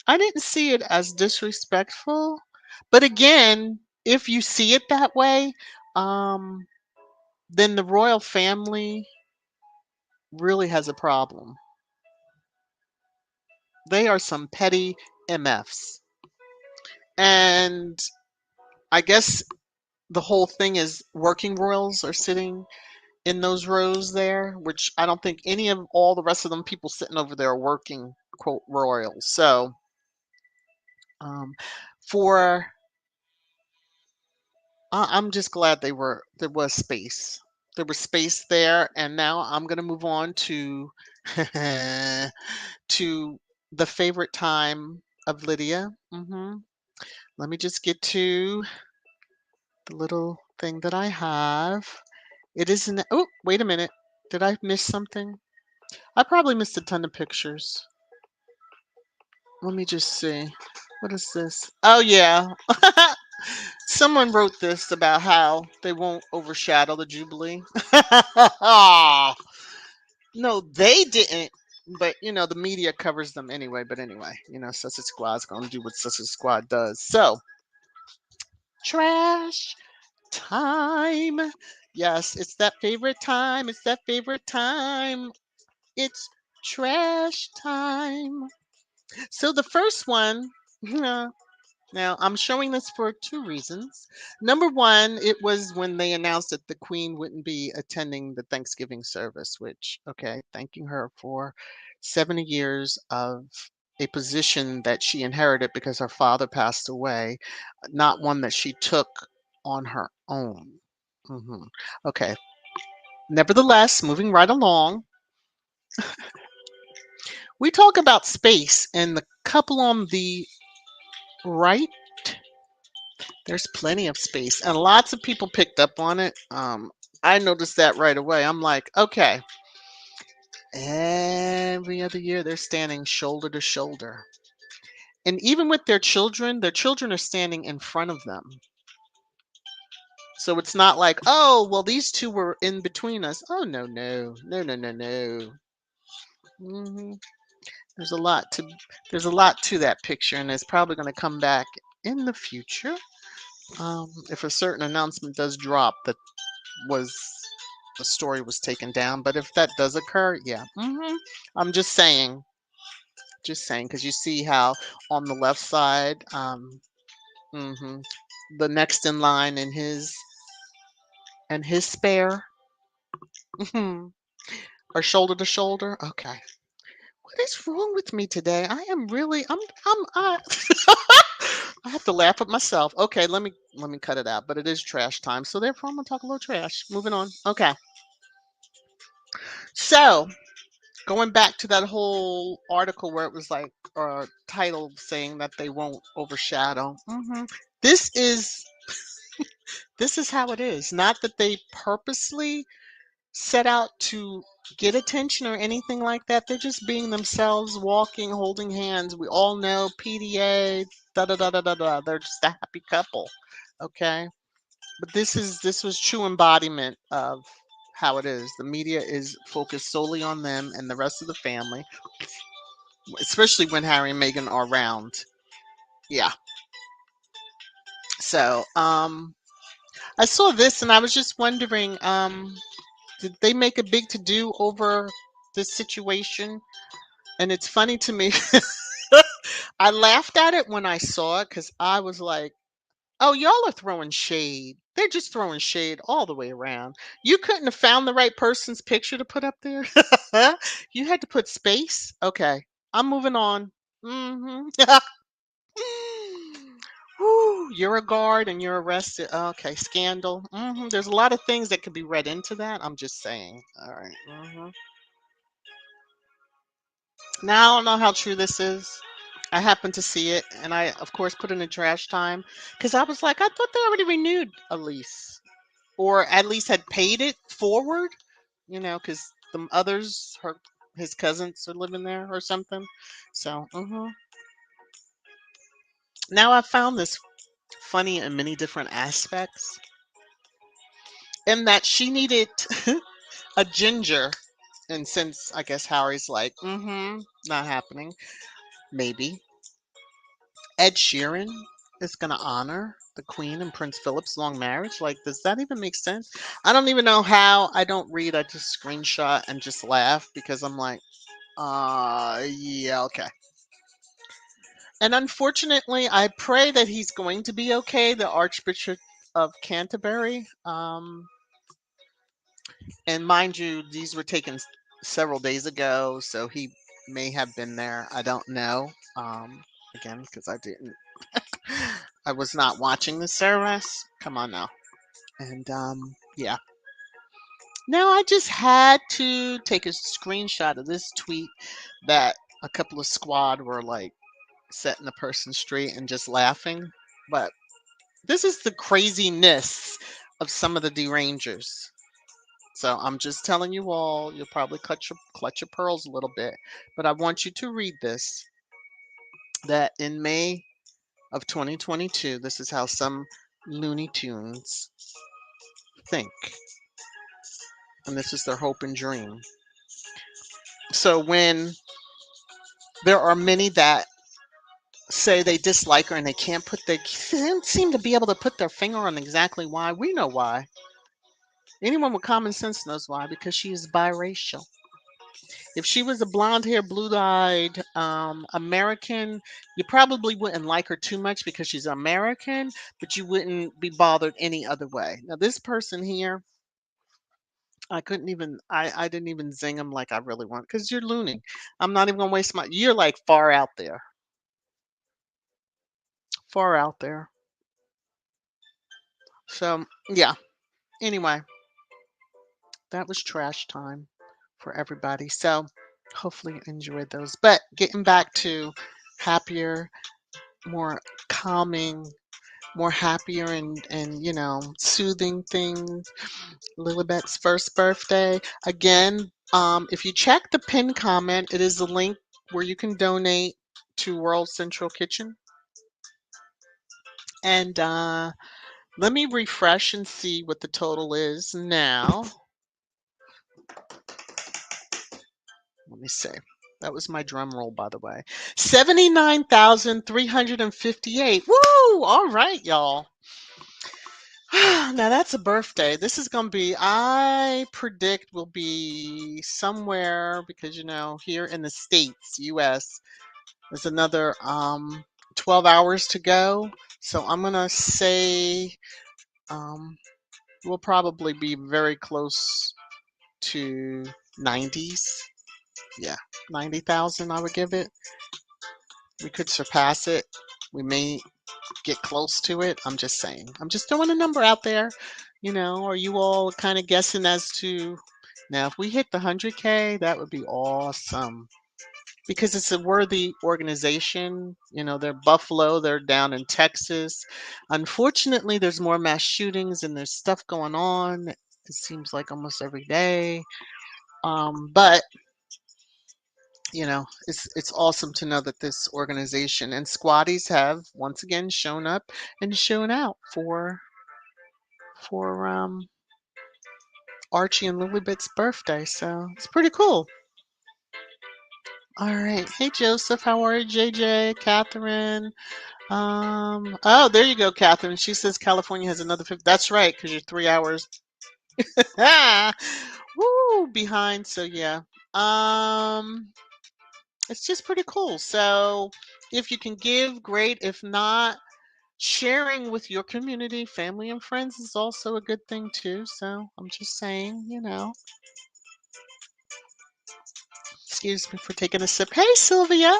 I didn't see it as disrespectful, but again, if you see it that way, um, then the royal family really has a problem. They are some petty MFs. And I guess the whole thing is working royals are sitting in those rows there, which I don't think any of all the rest of them people sitting over there are working quote royals. So um, for I'm just glad there was space. There was space there, and now I'm gonna move on to to the favorite time of Lydia. Let me just get to the little thing that I have. It isn't. Oh, wait a minute. Did I miss something? I probably missed a ton of pictures. Let me just see. What is this? Oh, yeah. Someone wrote this about how they won't overshadow the Jubilee. Aw. No, they didn't. But the media covers them anyway. But anyway, Sussex Squad's gonna do what Sussex Squad does. So, trash time. Yes, it's that favorite time. It's that favorite time. It's trash time. So the first one, now I'm showing this for two reasons. Number one, it was when they announced that the Queen wouldn't be attending the Thanksgiving service, which, okay, thanking her for 70 years of a position that she inherited because her father passed away, not one that she took on her own. hmm Okay. Nevertheless, moving right along, we talk about space, and the couple on the right, there's plenty of space, and lots of people picked up on it. I noticed that right away. I'm like, okay, every other year they're standing shoulder to shoulder. And even with their children are standing in front of them. So it's not like, oh, well, these two were in between us. Oh, no, no, no, no, no, no. hmm There's a lot to that picture, and it's probably going to come back in the future. If a certain announcement does drop that was the story was taken down, but if that does occur, yeah. I'm just saying, because you see how on the left side, hmm the next in line and his spare are shoulder to shoulder. Okay, what is wrong with me today? I am really, I have to laugh at myself. Okay, let me cut it out. But it is trash time, so therefore I'm gonna talk a little trash. Moving on. Okay, so going back to that whole article where it was like title saying that they won't overshadow. This is this is how it is. Not that they purposely set out to get attention or anything like that. They're just being themselves, walking, holding hands. We all know PDA, da da da da da da. They're just a happy couple. Okay. But this was true embodiment of how it is. The media is focused solely on them and the rest of the family, especially when Harry and Meghan are around. Yeah. So, I saw this and I was just wondering, did they make a big to do over this situation? And it's funny to me. I laughed at it when I saw it because I was like, oh, y'all are throwing shade. They're just throwing shade all the way around. You couldn't have found the right person's picture to put up there. You had to put space. Okay, I'm moving on. hmm Whew, you're a guard and you're arrested. Okay, scandal. There's a lot of things that could be read into that. I'm just saying. All right. Now I don't know how true this is. I happened to see it, and I, of course, put it in trash time because I was like, I thought they already renewed a lease, or at least had paid it forward. Because the others, his cousins, are living there or something. So, now I found this funny in many different aspects, in that she needed a ginger, and since I guess Harry's like, not happening, maybe Ed Sheeran is going to honor the Queen and Prince Philip's long marriage. Like, does that even make sense? I don't even know how. I don't read. I just screenshot and just laugh because I'm like, yeah, okay. And unfortunately, I pray that he's going to be okay, the Archbishop of Canterbury. And mind you, these were taken several days ago, so he may have been there. I don't know. Again, because I didn't. I was not watching the service. Come on now. And yeah. Now, I just had to take a screenshot of this tweet that a couple of squad were like setting the person straight and just laughing. But this is the craziness of some of the derangers. So I'm just telling you all, you'll probably clutch your pearls a little bit. But I want you to read this, that in May of 2022, this is how some Looney Tunes think. And this is their hope and dream. So when there are many that say they dislike her and they can't seem to be able to put their finger on exactly why, we know why. Anyone with common sense knows why, because she is biracial. If she was a blonde hair, blue eyed American, you probably wouldn't like her too much because she's American, but you wouldn't be bothered any other way. Now, this person here, I didn't even zing him like I really want, because you're loony. I'm not even going to waste you're like far out there. Far out there. So, yeah. Anyway, that was trash time for everybody. So, hopefully you enjoyed those. But getting back to happier, more calming, more happier and soothing things. Lilibet's first birthday. Again, if you check the pin comment, it is the link where you can donate to World Central Kitchen. And let me refresh and see what the total is now. Let me see. That was my drum roll, by the way. 79,358. Woo! All right, y'all. Now that's a birthday. This is going to be, I predict, will be somewhere, because here in the States, US, there's another 12 hours to go. So I'm going to say we'll probably be very close to 90s. Yeah, 90,000 I would give it. We could surpass it. We may get close to it. I'm just saying. I'm just throwing a number out there. Are you all kind of guessing as to, now if we hit the 100K, that would be awesome, because it's a worthy organization. They're Buffalo, they're down in Texas. Unfortunately, there's more mass shootings and there's stuff going on. It seems like almost every day. But it's awesome to know that this organization and squaddies have once again shown up and shown out for Archie and Lilibet's birthday. So it's pretty cool. All right. Hey Joseph, how are you? JJ, Catherine. Oh, there you go, Catherine. She says California has another 50. That's right, because you're 3 hours behind. So yeah. It's just pretty cool. So if you can give, great. If not, sharing with your community, family, and friends is also a good thing too. So I'm just saying, excuse me for taking a sip. Hey, Sylvia.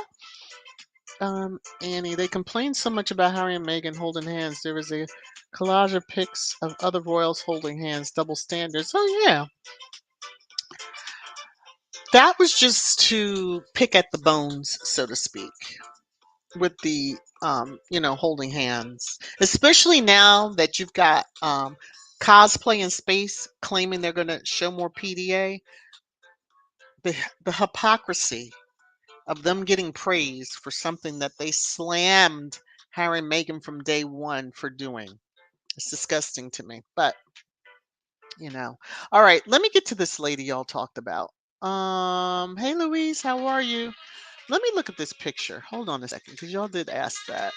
Annie, they complained so much about Harry and Meghan holding hands. There was a collage of pics of other royals holding hands, double standards. Oh, yeah. That was just to pick at the bones, so to speak, with the, holding hands. Especially now that you've got cosplay in space claiming they're going to show more PDA. The hypocrisy of them getting praised for something that they slammed Harry and Meghan from day one for doing. It's disgusting to me. But, All right, let me get to this lady y'all talked about. Hey Louise, how are you? Let me look at this picture. Hold on a second, because y'all did ask that.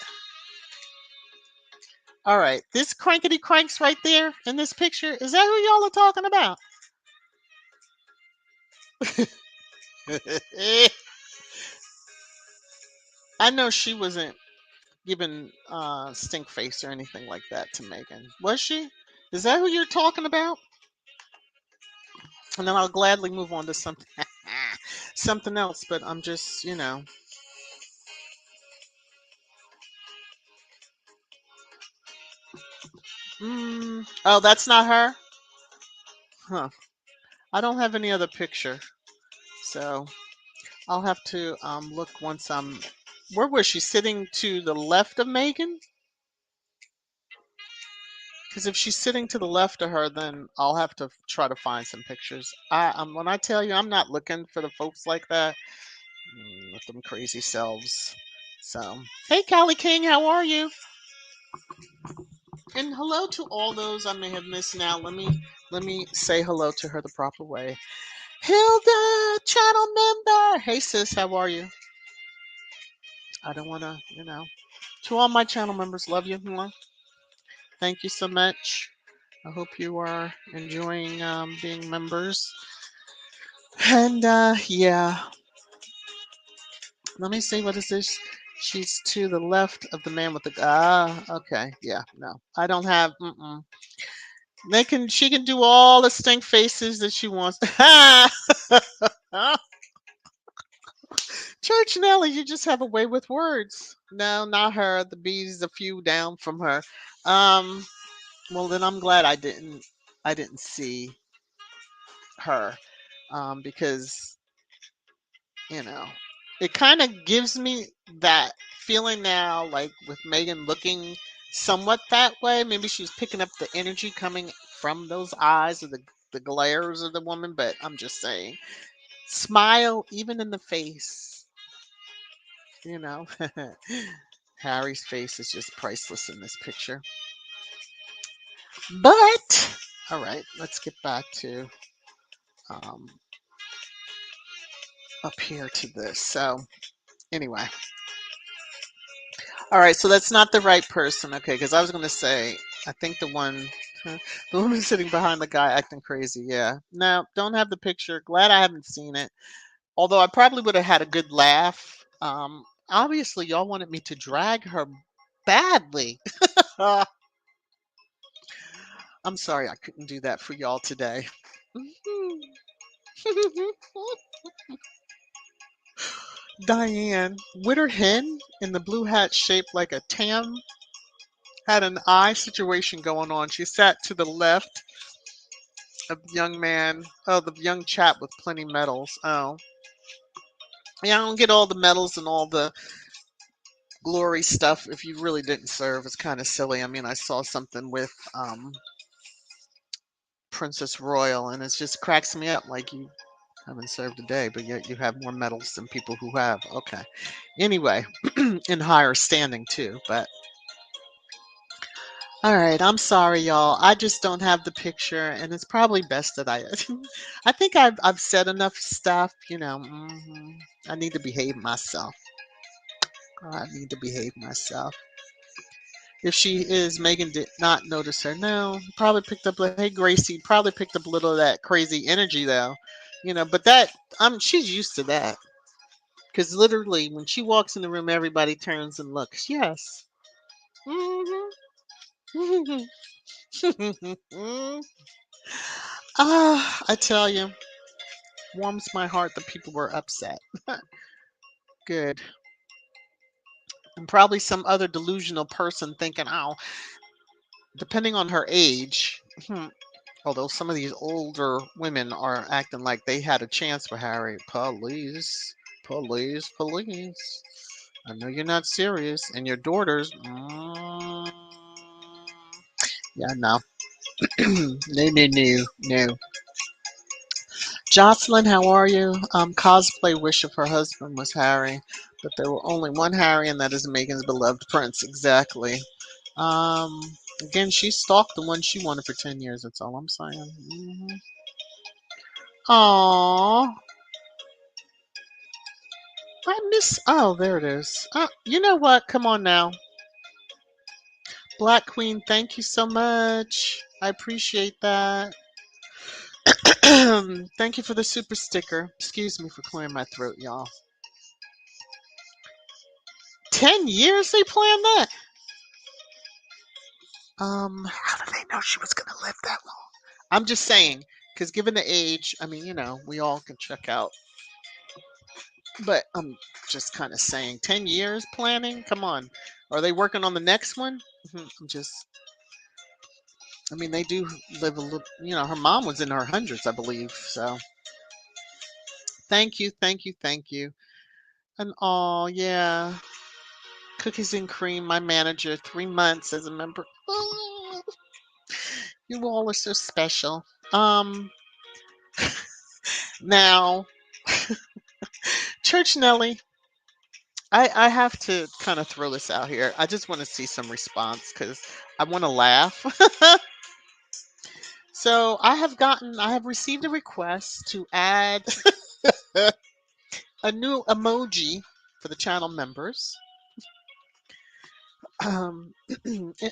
All right, this crankety cranks right there in this picture, is that who y'all are talking about? I know she wasn't giving stink face or anything like that to Megan. Was she? Is that who you're talking about? And then I'll gladly move on to something something else, but I'm just, oh, that's not her? Huh. I don't have any other picture. So I'll have to look once I'm. Where was she sitting to the left of Megan? Because if she's sitting to the left of her, then I'll have to try to find some pictures. When I tell you, I'm not looking for the folks like that with them crazy selves. So, hey, Callie King, how are you? And hello to all those I may have missed. Now, let me say hello to her the proper way. Hilda, channel member. Hey, sis, how are you? I don't want to, to all my channel members, love you. Thank you so much. I hope you are enjoying being members. And yeah, let me see. What is this? She's to the left of the man with the okay, yeah, no, I don't have. She can do all the stink faces that she wants. Church Nelly, you just have a way with words. No, not her. The B's a few down from her. Um, well then I'm glad I didn't see her. Because you know, it kind of gives me that feeling now, like with Megan looking somewhat that way. Maybe she's picking up the energy coming from those eyes or the glares of the woman, but I'm just saying, smile even in the face, you know. Harry's face is just priceless in this picture. But, all right, let's get back to um, up here to this. So, anyway. All right, so that's not the right person, okay? Because I was going to say, I think the woman sitting behind the guy acting crazy. Yeah, no, don't have the picture. Glad I haven't seen it. Although I probably would have had a good laugh. Obviously, y'all wanted me to drag her badly. I'm sorry I couldn't do that for y'all today. Diane, with her hen in the blue hat shaped like a tam, had an eye situation going on. She sat to the left of the young man. Oh, the young chap with plenty medals. Oh, yeah, I don't get all the medals and all the glory stuff if you really didn't serve. It's kind of silly. I mean, I saw something with Princess Royal, and it just cracks me up. Like, you haven't served a day, but yet you have more medals than people who have. Okay. Anyway, in higher standing too. But all right, I'm sorry, y'all. I just don't have the picture, and it's probably best that I. I think I've said enough stuff. I need to behave myself. I need to behave myself. If she is, Megan did not notice her. No, probably picked up. Hey, Gracie, probably picked up a little of that crazy energy though. But she's used to that because literally when she walks in the room, everybody turns and looks. Yes. Hmm. I tell you, warms my heart that people were upset. Good. And probably some other delusional person thinking, oh, depending on her age, although some of these older women are acting like they had a chance for Harry. Police, police, police. I know you're not serious. And your daughters, yeah, no. No, no, no, no. Jocelyn, how are you? Cosplay wish of her husband was Harry, but there were only one Harry, and that is Megan's beloved prince. Exactly. Um, Again, she stalked the one she wanted for 10 years. That's all I'm saying. Aww. I miss. Oh, there it is. You know what? Come on now. Black Queen, thank you so much. I appreciate that. Thank you for the super sticker. Excuse me for clearing my throat, y'all. 10 years they planned that? How did they know she was going to live that long? I'm just saying, because given the age, I mean, we all can check out. But I'm just kind of saying, 10 years planning? Come on. Are they working on the next one? I'm just I mean, they do live a little, her mom was in her hundreds, I believe. So thank you, thank you, thank you. And oh, yeah. Cookies and Cream, my manager, 3 months as a member. Oh, you all are so special. Um, Now, Church Nelly, I have to kind of throw this out here. I just want to see some response because I want to laugh. So I have received a request to add a new emoji for the channel members. Um,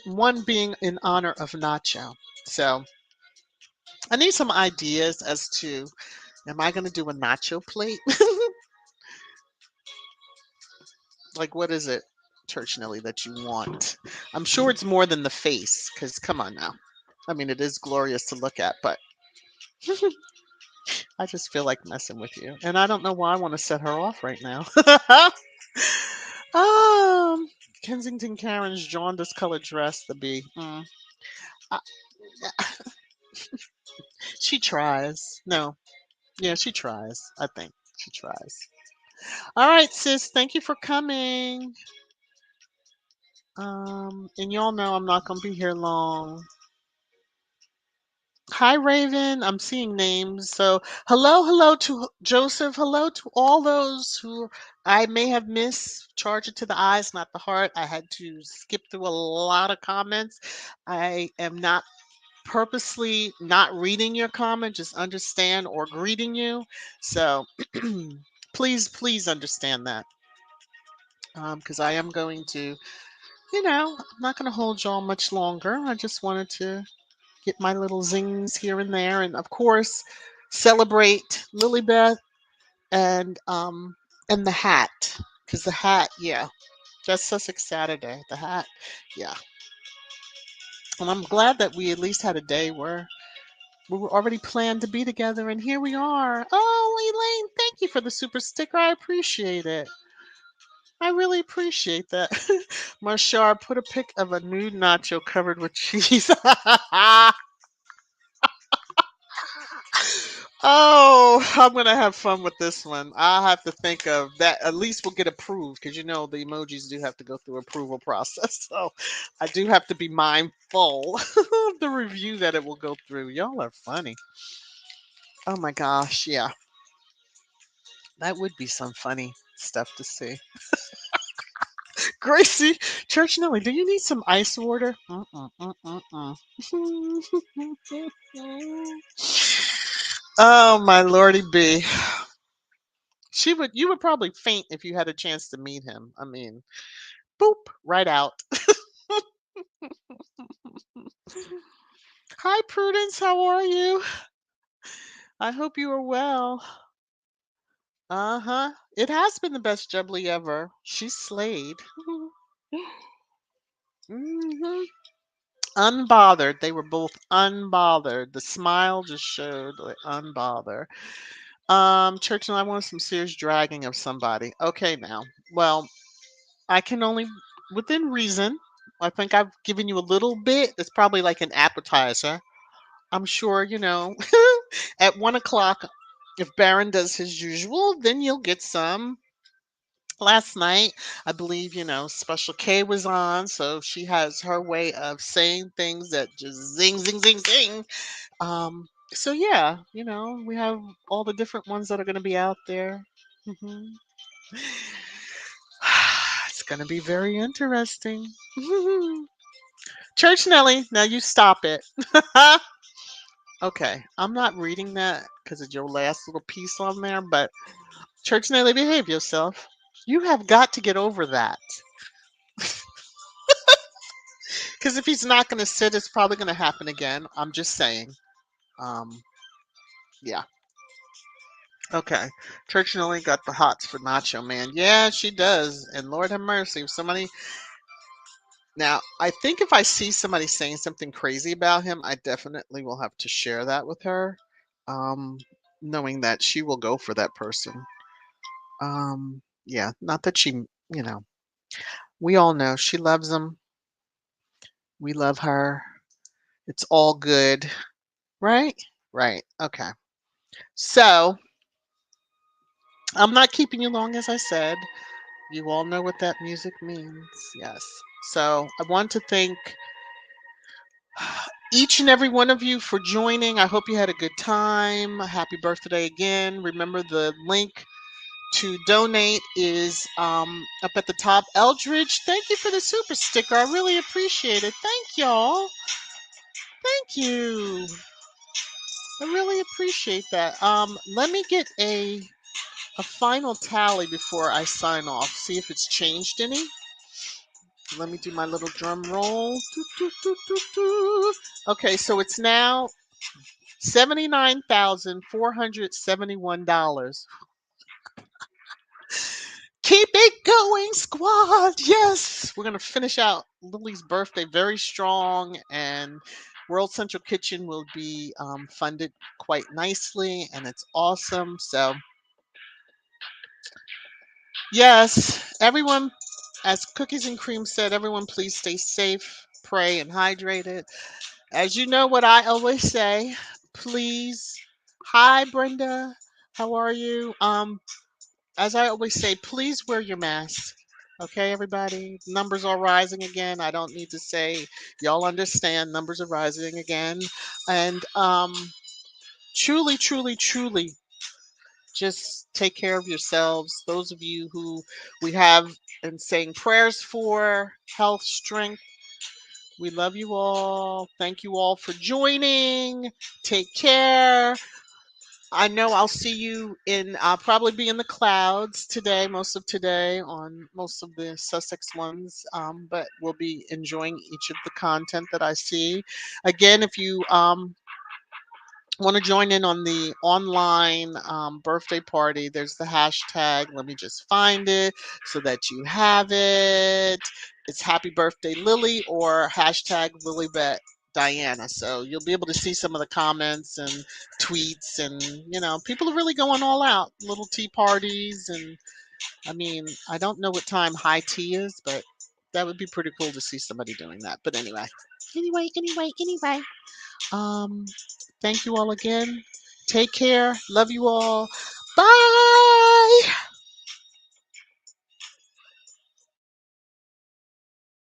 one being in honor of Nacho. So I need some ideas as to, am I going to do a nacho plate? Like, what is it, Church Nelly, that you want? I'm sure it's more than the face, because come on now. I mean, it is glorious to look at, but I just feel like messing with you. And I don't know why I want to set her off right now. um, Kensington Karen's jaundice colored dress, the bee. Uh, she tries. No, yeah, she tries. I think she tries. All right, sis. Thank you for coming. And y'all know I'm not gonna be here long. Hi, Raven. I'm seeing names. So, hello to Joseph. Hello to all those who I may have missed. Charge it to the eyes, not the heart. I had to skip through a lot of comments. I am not purposely not reading your comment, just understand or greeting you. So, please understand that. Because I am going to, I'm not going to hold y'all much longer. I just wanted to get my little zings here and there, and of course, celebrate Lilibet and the hat, because the hat, yeah, just Sussex Saturday, the hat, yeah. And I'm glad that we at least had a day where we were already planned to be together, and here we are. Oh, Elaine, thank you for the super sticker. I appreciate it. I really appreciate that. Marshar, put a pic of a nude nacho covered with cheese. Oh, I'm gonna have fun with this one. I'll have to think of that. At least we'll get approved because the emojis do have to go through approval process. So I do have to be mindful of the review that it will go through. Y'all are funny. Oh my gosh, yeah, that would be some funny stuff to see. Gracie, Church Nelly, do you need some ice water? Oh my lordy B. You would probably faint if you had a chance to meet him. I mean, boop, right out. Hi, Prudence. How are you? I hope you are well. Uh huh. It has been the best jubbly ever. She slayed. hmm Unbothered. They were both unbothered. The smile just showed like unbothered. Church and I want some serious dragging of somebody. Okay, now. Well, I can only, within reason. I think I've given you a little bit. It's probably like an appetizer. I'm sure, at 1 o'clock, if Baron does his usual, then you'll get some. Last night, I believe, Special K was on, so she has her way of saying things that just zing, zing, zing, zing. So yeah, we have all the different ones that are going to be out there. hmm It's going to be very interesting. Church Nelly, now you stop it. Okay, I'm not reading that because of your last little piece on there, but Church Nelly, behave yourself. You have got to get over that. Because if he's not going to sit, it's probably going to happen again. I'm just saying. Um, yeah. Okay. Church Nelly got the hots for Nacho Man. Yeah, she does. And Lord have mercy, if somebody. Now, I think if I see somebody saying something crazy about him, I definitely will have to share that with her, um, knowing that she will go for that person. Yeah, not that we all know she loves him. We love her. It's all good, right? Right. Okay. So I'm not keeping you long, as I said. You all know what that music means. Yes. So I want to thank each and every one of you for joining. I hope you had a good time. Happy birthday again. Remember, the link to donate is up at the top. Eldridge, thank you for the super sticker. I really appreciate it. Thank y'all. Thank you. I really appreciate that. Let me get a final tally before I sign off. See if it's changed any. Let me do my little drum roll. Doo, doo, doo, doo, doo. Okay, so it's now $79,471. Keep it going, squad. Yes, we're gonna finish out Lily's birthday very strong, and World Central Kitchen will be funded quite nicely, and it's awesome. So yes, everyone, as Cookies and Cream said, everyone please stay safe, pray, and hydrated. As you know what I always say, please. Hi, Brenda. How are you? As I always say, please wear your mask. Okay, everybody. Numbers are rising again. I don't need to say, y'all understand. Numbers are rising again, and truly, truly, truly, just take care of yourselves. Those of you who we have and saying prayers for health, strength. We love you all. Thank you all for joining. Take care. I know I'll see you in, I'll probably be in the clouds today, most of today, on most of the Sussex ones, but we'll be enjoying each of the content that I see. Again, if you want to join in on the online birthday party, there's the hashtag. Let me just find it so that you have it. It's Happy Birthday Lily or hashtag Lilibet Diana. So you'll be able to see some of the comments and tweets, and people are really going all out. Little tea parties, and I mean, I don't know what time high tea is, but that would be pretty cool to see somebody doing that. But anyway. Um, Thank you all again. Take care. Love you all. Bye.